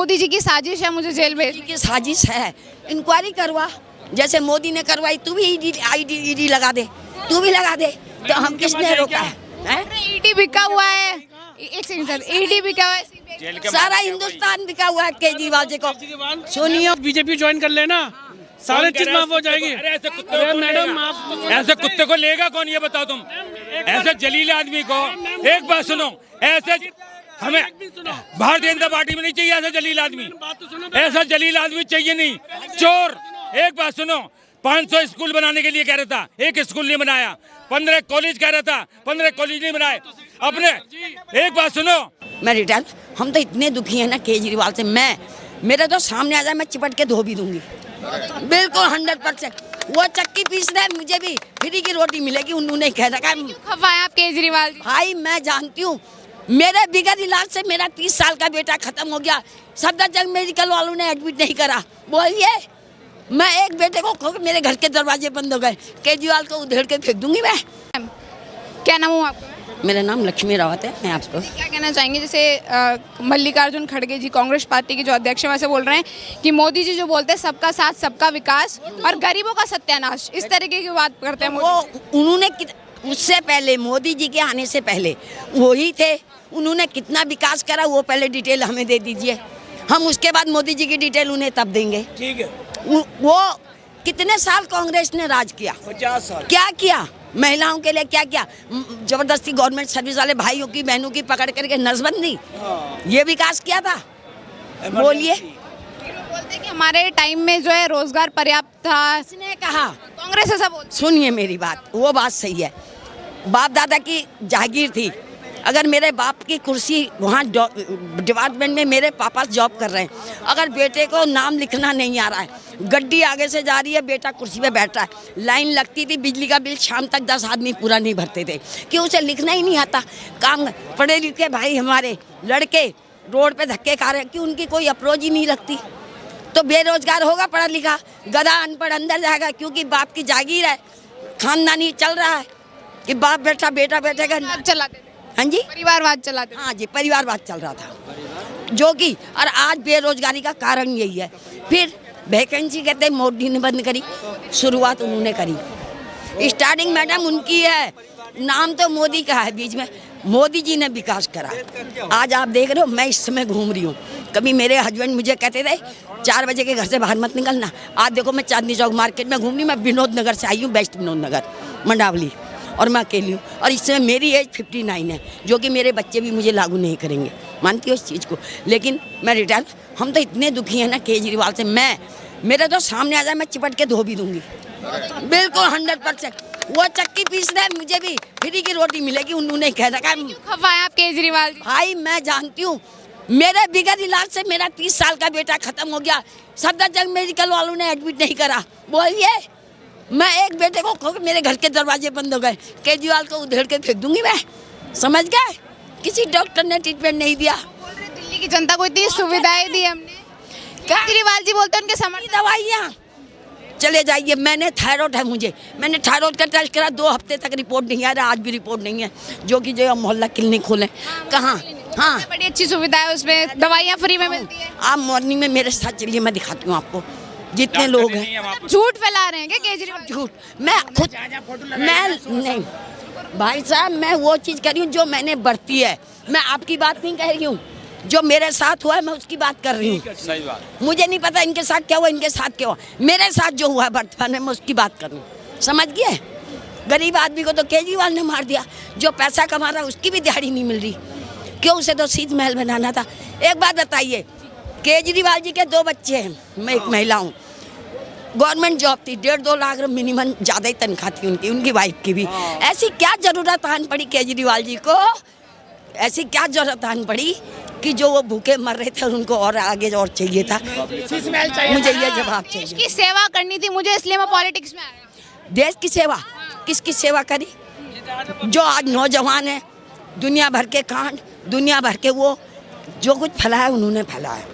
मोदी जी की साजिश है मुझे जेल भेज। की साजिश है, इंक्वायरी करवा, जैसे मोदी ने करवाई, तू भी ईडी लगा दे, तू भी लगा दे, तो हम किसने रोका है? ईडी बिका हुआ है, एक सेकंड सर, ईडी बिका हुआ है, सारा हिंदुस्तान बिका हुआ है केजरीवाल जी को। सोनिया बीजेपी ज्वाइन कर लेना, सारे चीज माफ हो जाएगी। अरे मैडम, ऐसे कुत्ते को लेगा कौन, ये बताओ तुम? ऐसे जलील आदमी को, एक बात सुनो, ऐसे हमें भारतीय जनता पार्टी में नहीं चाहिए ऐसा जलील आदमी, ऐसा जलील आदमी चाहिए नहीं। चोर, एक बात सुनो, 500 स्कूल बनाने के लिए कह रहा था, एक स्कूल नहीं बनाया। 15 कॉलेज कह रहा था, 15 कॉलेज नहीं बनाए अपने। एक बात सुनो, मैं रिटर्न, हम तो इतने दुखी हैं ना केजरीवाल से, मेरे तो सामने आ जाए मैं चिपट के धो भी दूंगी, बिल्कुल 100%। वो चक्की पीस रहे, मुझे भी फ्री की रोटी मिलेगी, उन्होंने कह रखा। खफा है आप केजरीवाल जी? भाई मैं जानती हूँ, मेरे बिगड़ इलाज से मेरा 30 साल का बेटा खत्म हो गया, सफदरजंग मेडिकल वालों ने एडमिट नहीं करा। बोलिए, मैं एक बेटे को खो के मेरे घर के दरवाजे बंद हो गए, केजरीवाल को उधेड़ के फेंक दूंगी मैं। क्या नाम हुआ आपका? मेरा नाम लक्ष्मी रावत है। मैं आपको क्या कहना चाहेंगे, जैसे मल्लिकार्जुन खड़गे जी कांग्रेस पार्टी के जो अध्यक्ष हैं वैसे बोल रहे हैं कि मोदी जी जो बोलते हैं सबका साथ सबका विकास और गरीबों का सत्यानाश, इस तरीके की बात करते हैं। वो उन्होंने उससे पहले, मोदी जी के आने से पहले वही थे, उन्होंने कितना विकास करा वो पहले डिटेल हमें दे दीजिए, हम उसके बाद मोदी जी की डिटेल उन्हें तब देंगे। ठीक है, वो कितने साल कांग्रेस ने राज किया? 50 साल। क्या किया महिलाओं के लिए, क्या किया? जबरदस्ती गवर्नमेंट सर्विस वाले भाइयों की बहनों की पकड़ करके नसबंदी, ये विकास किया था? बोलिए। बोलते हैं कि हमारे टाइम में जो है रोजगार पर्याप्त था, किसने कहा? कांग्रेस ऐसा बोलती। सुनिए मेरी बात, वो बात सही है, बाप दादा की जागीर थी। अगर मेरे बाप की कुर्सी वहाँ डिपार्टमेंट में मेरे पापा जॉब कर रहे हैं, अगर बेटे को नाम लिखना नहीं आ रहा है, गड्डी आगे से जा रही है, बेटा कुर्सी पे बैठ रहा है, लाइन लगती थी बिजली का बिल, शाम तक 10 आदमी पूरा नहीं भरते थे कि उसे लिखना ही नहीं आता। काम पढ़े लिखे भाई हमारे लड़के रोड पे धक्के खा रहे हैं कि उनकी कोई अप्रोच ही नहीं लगती, तो बेरोजगार होगा पढ़ा लिखा, गधा अनपढ़ अंदर जाएगा, क्योंकि बाप की जागीर है, खानदानी चल रहा है कि बाप बैठा बेटा बैठेगा। चलाते थे। हाँ जी, परिवारवाद चलाते थे। हाँ जी, परिवारवाद चल रहा था, जो कि और आज बेरोजगारी का कारण यही है। फिर वैकेंसी कहते हैं मोदी ने बंद करी, शुरुआत उन्होंने करी, स्टार्टिंग मैडम उनकी है, नाम तो मोदी का है, बीच में मोदी जी ने विकास करा। आज आप देख रहे हो मैं इस समय घूम रही हूँ, कभी मेरे हस्बैंड मुझे कहते थे 4 बजे के घर से बाहर मत निकलना, आज देखो मैं चांदनी चौक मार्केट में घूम रही हूँ, मैं विनोद नगर से आई हूँ, वेस्ट विनोद नगर मंडावली, और मैं अकेली हूँ, और इसमें मेरी एज 59 है, जो कि मेरे बच्चे भी मुझे लागू नहीं करेंगे, मानती हो इस चीज़ को। लेकिन मैं रिटर्न, हम तो इतने दुखी हैं ना केजरीवाल से, मेरे तो सामने आ जाए मैं चिपट के धो भी दूंगी, बिल्कुल 100%। वो चक्की पीस रहे, मुझे भी फ्री की रोटी मिलेगी, उन्होंने कह रखा। खफा है आप केजरीवाल जी? भाई मैं जानती हूँ, मेरे बिगड़ इलाज से मेरा 30 साल का बेटा खत्म हो गया, सफदरजंग मेडिकल वालों ने एडमिट नहीं करा। बोलिए, मैं एक बेटे को खो के मेरे घर के दरवाजे बंद हो गए, केजरीवाल को उधेड़ के फेंक दूंगी मैं, समझ गए? किसी डॉक्टर ने ट्रीटमेंट नहीं दिया। दिल्ली की जनता को इतनी सुविधाएं दी हमने, केजरीवाल जी बोलते हैं उनके समर्थन। दवाइयाँ चले जाइए, मैंने थायराइड है मुझे, मैंने थायराइड का टेस्ट करा, 2 हफ्ते तक रिपोर्ट नहीं आ रहा, आज भी रिपोर्ट नहीं है, जो कि जो मोहल्ला क्लिनिक खोले कहाँ? हाँ, बड़ी अच्छी सुविधा है, उसमें दवाइयाँ फ्री में मिलती है। आप मॉर्निंग में मेरे साथ चलिए, मैं दिखाती हूँ आपको जितने लोग हैं। झूठ फैला रहे हैं क्या केजरीवाल? झूठ, मैं खुद मैं नहीं भाई साहब, मैं वो चीज़ कर रही हूँ जो मैंने बरती है, मैं आपकी बात नहीं कह रही हूँ, जो मेरे साथ हुआ है मैं उसकी बात कर रही हूँ। सही बात। मुझे नहीं पता इनके साथ क्या हुआ, इनके साथ क्या हुआ, मेरे साथ जो हुआ है वर्तमान में मैं उसकी बात कर रही हूँ, समझ गए? गरीब आदमी को तो केजरीवाल ने मार दिया, जो पैसा कमा रहा है उसकी भी दिहाड़ी नहीं मिल रही, क्यों? उसे तो शीत महल बनाना था। एक बात बताइए, केजरीवाल जी के 2 बच्चे हैं, मैं एक महिला हूँ, गवर्नमेंट जॉब थी, 1.5-2 लाख मिनिमम, ज़्यादा ही तनख्वाह थी उनकी वाइफ की भी। ऐसी क्या जरूरत आन पड़ी केजरीवाल जी को, ऐसी क्या जरूरत आन पड़ी कि जो वो भूखे मर रहे थे और उनको और आगे और चाहिए था? मुझे ये जवाब चाहिए। देश की सेवा करनी थी मुझे, इसलिए मैं पॉलिटिक्स में आया। देश की सेवा, किसकी सेवा करी? जो आज नौजवान है, दुनिया भर के कांड, दुनिया भर के वो जो कुछ फैलाया उन्होंने फैलाया,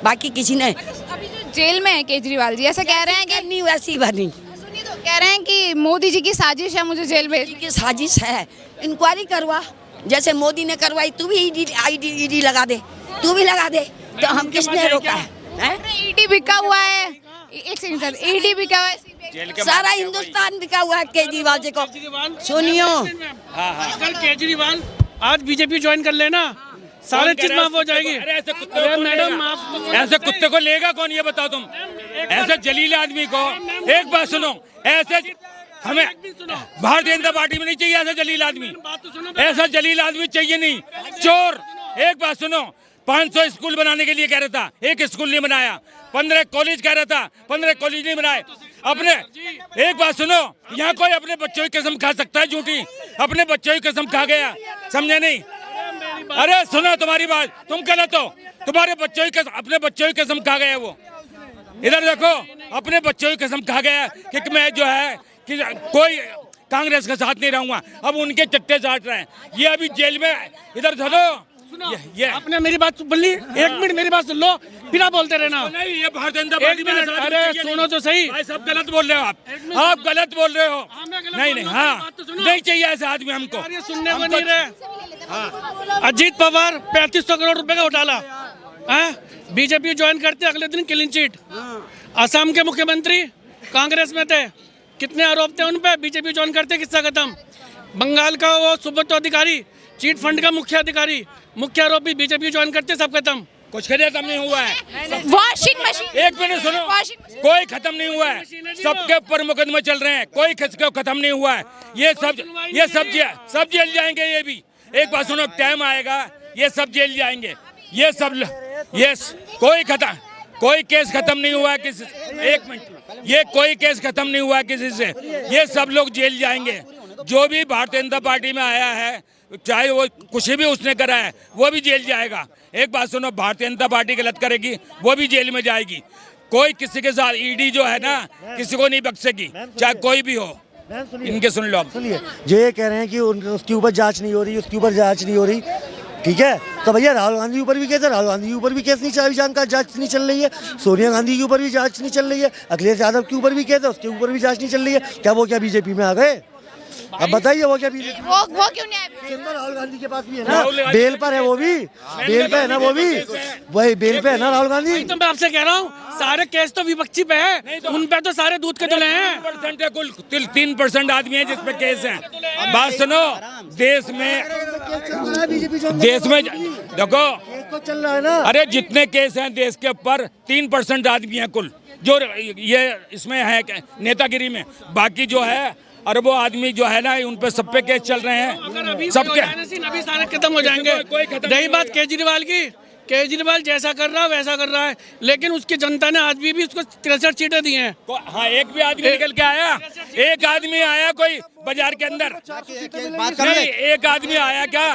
बाकी किसी ने। अभी जो जेल में है केजरीवाल जी, ऐसा कह रहे हैं कि नहीं वैसी भरनी, सुनिए तो कह रहे हैं कि मोदी जी की साजिश है मुझे जेल भेज। की साजिश है, इंक्वायरी करवा, जैसे मोदी ने करवाई, तू भी ईडी लगा दे, तू भी लगा दे, तो हम किसने रोका है? ईडी बिका हुआ है, एक सेकंड सर, ईडी बिका हुआ है, जेल के सारा हिंदुस्तान बिका हुआ है केजरीवाल जी को। सुनियो, कल केजरीवाल आज बीजेपी ज्वाइन कर लेना, सारे चीज माफ हो जाएगी। अरे ऐसे कुत्ते अरे को मैडम लेगा? माफ ऐसे कुत्ते को लेगा कौन ये बताओ तुम? ऐसे जलील आदमी को, एक बात सुनो, ऐसे हमें भारतीय जनता पार्टी में नहीं चाहिए ऐसा जलील आदमी। ऐसा जलील आदमी चाहिए नहीं, चोर। एक बात सुनो, 500 स्कूल बनाने के लिए कह रहा था, एक स्कूल नहीं बनाया। 15 कॉलेज कह रहा था, 15 कॉलेज नहीं बनाए। अपने एक बात सुनो, यहाँ कोई अपने बच्चों की कसम खा सकता है झूठी? अपने बच्चों की कसम खा गया, समझे नहीं? अरे सुनो तुम्हारी बात, तुम गलत हो। तुम्हारे बच्चों की कसम, अपने बच्चों की कसम खा गया वो। इधर देखो, अपने बच्चों की कसम खा गया कि मैं जो है कि कोई कांग्रेस के साथ नहीं रहूंगा। अब उनके चट्टे चाट रहे हैं ये अभी जेल में। इधर सुनो, ये आपने मेरी बात बोली, 1 मिनट मेरी बात सुन लो, फिर आप बोलते रहना। नहीं, ये भारतीय जनता पार्टी में ऐसा अरे नहीं सुनो तो सही, भाई, सब गलत बोल रहे हो आप गलत बोल रहे हो। नहीं नहीं, हाँ नहीं चाहिए ऐसा आदमी हमको। ये सुनने को नहीं रहे। अजीत पवार 3500 करोड़ रुपए का घोटाला, बीजेपी ज्वाइन करते अगले दिन क्लीन चिट। असम के मुख्यमंत्री कांग्रेस में थे, कितने आरोप थे उन पे, बीजेपी ज्वाइन करते किस्सा खत्म। बंगाल का वो सुब्रतो अधिकारी, चीट फंड का मुख्य अधिकारी, मुख्य आरोपी, बीजेपी ज्वाइन करते सब खत्म। कुछ खत्म नहीं हुआ है। वॉशिंग मशीन, एक मिनट सुनो, कोई खत्म नहीं हुआ है। सबके ऊपर मुकदमे चल रहे हैं, कोई खत्म नहीं हुआ है। ये सब जेल जाएंगे। ये भी एक बात सुनो, टाइम आएगा ये सब जेल जाएंगे। ये सब कोई केस खत्म नहीं हुआ है किसी से। एक मिनट, ये कोई केस खत्म नहीं हुआ है किसी से। ये सब लोग जेल जाएंगे। जो भी भारतीय जनता पार्टी में आया है, चाहे वो कुछ भी उसने करा है, वो भी जेल जाएगा। एक बात सुनो, भारतीय जनता पार्टी गलत करेगी, वो भी जेल में जाएगी। कोई किसी के साथ ईडी जो है ना, किसी को नहीं बख्शेगी, चाहे कोई भी हो। इनके सुन लो। सुनिए, जो ये कह रहे हैं कि उसके ऊपर जांच नहीं हो रही, उसके ऊपर जांच नहीं हो रही, ठीक है, तो भैया राहुल गांधी के ऊपर भी केस है, राहुल गांधी के ऊपर भी केस नहीं जांच नहीं चल रही है। सोनिया गांधी के ऊपर भी जांच नहीं चल रही है। अखिलेश यादव के ऊपर भी केस है, उसके ऊपर भी जांच नहीं चल रही है। क्या वो क्या बीजेपी में आ गए? अब बताइए, वो क्या बीजेपी? वो क्यों नहीं आए? राहुल गांधी के पास भी है ना, बेल पर है, वो भी बेल पे है ना, वो भी वही बेल पे है ना राहुल गांधी। तो मैं आपसे कह रहा हूँ, सारे केस तो विपक्षी पे है, उन पे तो सारे दूध के धुले हैं। 3% है, कुल 3% आदमी है जिसपे केस है। बात सुनो, देश में देखो, चल रहा है ना। अरे जितने केस हैं देश के ऊपर, 3% आदमी है कुल जो ये इसमें है नेतागिरी में। बाकी जो है अरबों आदमी जो है ना, उन पे सब पे केस चल रहे हैं। सबके अभी सारे खत्म हो जाएंगे। रही बात केजरीवाल की, केजरीवाल जैसा कर रहा है वैसा कर रहा है, लेकिन उसकी जनता ने आज भी उसको 63 सीटें दी हैं। हाँ, एक भी आदमी निकल के आया? एक आदमी आया कोई बाजार के अंदर? नहीं, एक आदमी आया क्या?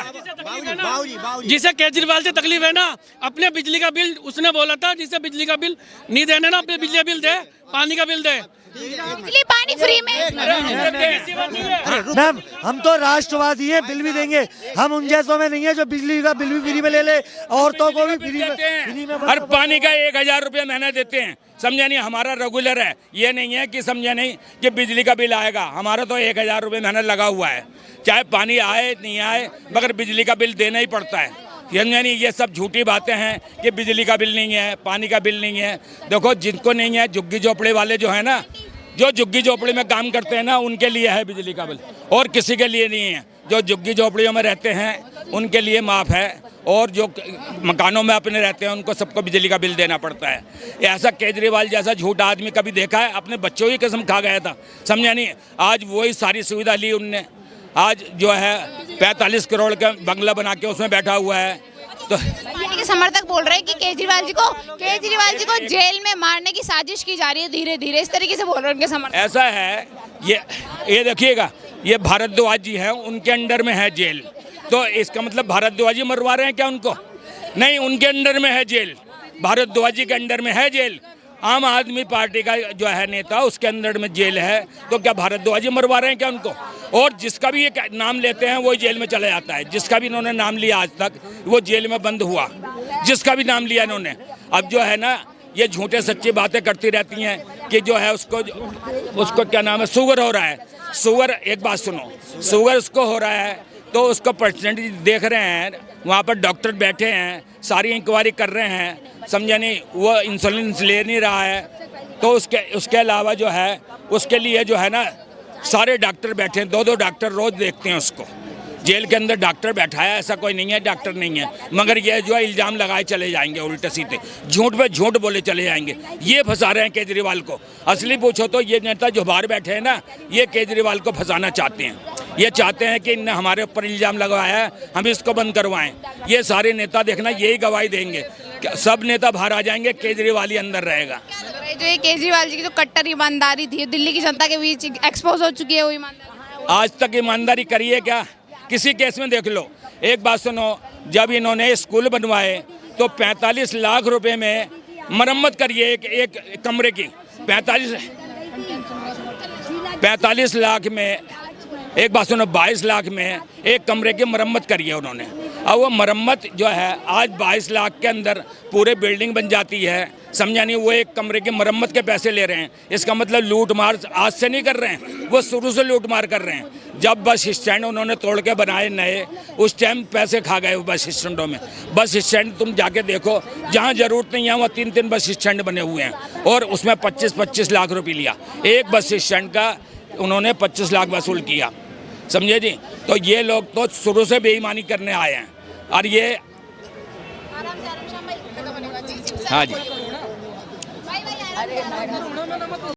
जिसे केजरीवाल से तकलीफ है ना, अपने बिजली का बिल, उसने बोला था जिसे बिजली का बिल नहीं देना ना, अपने बिजली का बिल दे, पानी का बिल दे। बिजली पानी फ्री में। मैम, हम तो राष्ट्रवादी हैं, बिल भी देंगे। हम उन जैसों में नहीं है जो बिजली का बिल भी फ्री में ले ले, औरतों को भी फ्री में। हर पानी का 1000 रुपया महीना देते हैं, समझा नहीं? हमारा रेगुलर है, ये नहीं है कि समझा नहीं कि बिजली का बिल आएगा। हमारा तो 1000 रुपये महीना लगा हुआ है, चाहे पानी आए नहीं आए, मगर बिजली का बिल देना ही पड़ता है। यानी ये सब झूठी बातें हैं कि बिजली का बिल नहीं है, पानी का बिल नहीं है। देखो, जिनको नहीं है, झुग्गी झोपड़ी वाले जो है ना, जो झुग्गी झोपड़ी में काम करते हैं ना, उनके लिए है बिजली का बिल, और किसी के लिए नहीं है। जो झुग्गी झोपड़ियों में रहते हैं उनके लिए माफ़ है, और जो मकानों में अपने रहते हैं उनको सबको बिजली का बिल देना पड़ता है। ऐसा केजरीवाल जैसा झूठा आदमी कभी देखा है? अपने बच्चों की कसम खा गया था, समझा नहीं? आज वही सारी सुविधा ली उनने। आज जो है 45 करोड़ का बंगला बना के उसमें बैठा हुआ है। तो पार्टी के समर्थक बोल रहे हैं कि केजरीवाल जी को जेल में मारने की साजिश की जा रही है धीरे धीरे, इस तरीके से बोल रहे हैं उनके समर्थक। ऐसा है, ये देखिएगा, ये भारद्वाज जी हैं, उनके अंडर में है जेल। तो इसका मतलब भारद्वाज जी मरवा रहे हैं क्या उनको? नहीं, उनके अंडर में है जेल, भारद्वाज जी के अंडर में है जेल। आम आदमी पार्टी का जो है नेता, उसके अंदर में जेल है, तो क्या भारद्वाज जी मरवा रहे हैं क्या उनको? और जिसका भी ये नाम लेते हैं वो जेल में चला जाता है। जिसका भी इन्होंने नाम लिया आज तक, वो जेल में बंद हुआ, जिसका भी नाम लिया इन्होंने। अब जो है ना, ये झूठे सच्ची बातें करती रहती हैं कि जो है उसको क्या नाम है, शुगर हो रहा है। शुगर, एक बात सुनो, शुगर उसको हो रहा है तो उसको परसेंटेज देख रहे हैं, वहाँ पर डॉक्टर बैठे हैं, सारी इंक्वायरी कर रहे हैं, समझे नहीं, वो इंसुलिन ले नहीं रहा है, तो उसके अलावा जो है उसके लिए जो है ना सारे डॉक्टर बैठे हैं, 2-2 डॉक्टर रोज़ देखते हैं उसको। जेल के अंदर डॉक्टर बैठा है, ऐसा कोई नहीं है डॉक्टर नहीं है, मगर ये जो है इल्ज़ाम लगाए चले जाएंगे उल्टे सीधे, झूठ पे झूठ बोले चले जाएंगे। ये फंसा रहे हैं केजरीवाल को। असली पूछो तो ये नेता जो बाहर बैठे हैं ना, ये केजरीवाल को फंसाना चाहते हैं। ये चाहते हैं कि इनने हमारे ऊपर इल्ज़ाम लगवाया है, हम इसको बंद करवाएं। ये सारे नेता देखना यही गवाही देंगे, सब नेता बाहर आ जाएंगे, केजरीवाल ही अंदर रहेगा। जो ये केजरीवाल जी की जो कट्टर ईमानदारी थी, दिल्ली की जनता के बीच एक्सपोज हो चुकी है वो ईमानदारी। आज तक ईमानदारी करी है क्या? किसी केस में देख लो। एक बात सुनो, जब इन्होंने स्कूल बनवाए तो 45 लाख रुपए में मरम्मत करिए एक कमरे की। 45 लाख में, एक बात सुनो, 22 लाख में एक कमरे की मरम्मत करी है उन्होंने। अब वो मरम्मत जो है आज 22 लाख के अंदर पूरे बिल्डिंग बन जाती है, समझा नहीं। वो एक कमरे की मरम्मत के पैसे ले रहे हैं। इसका मतलब लूट मार आज से नहीं कर रहे हैं, वो शुरू से लूट मार कर रहे हैं। जब बस स्टैंड उन्होंने तोड़ के बनाए नए, उस टाइम पैसे खा गए वो बस स्टैंडों में। बस स्टैंड तुम जाके देखो, जहाँ ज़रूरत नहीं है वहाँ 3-3 बस स्टैंड बने हुए हैं, और उसमें 25-25 लाख रुपये लिया। एक बस स्टैंड का उन्होंने 25 लाख वसूल किया, समझे जी। तो ये लोग तो शुरू से बेईमानी करने आए हैं। और ये हाँ जी।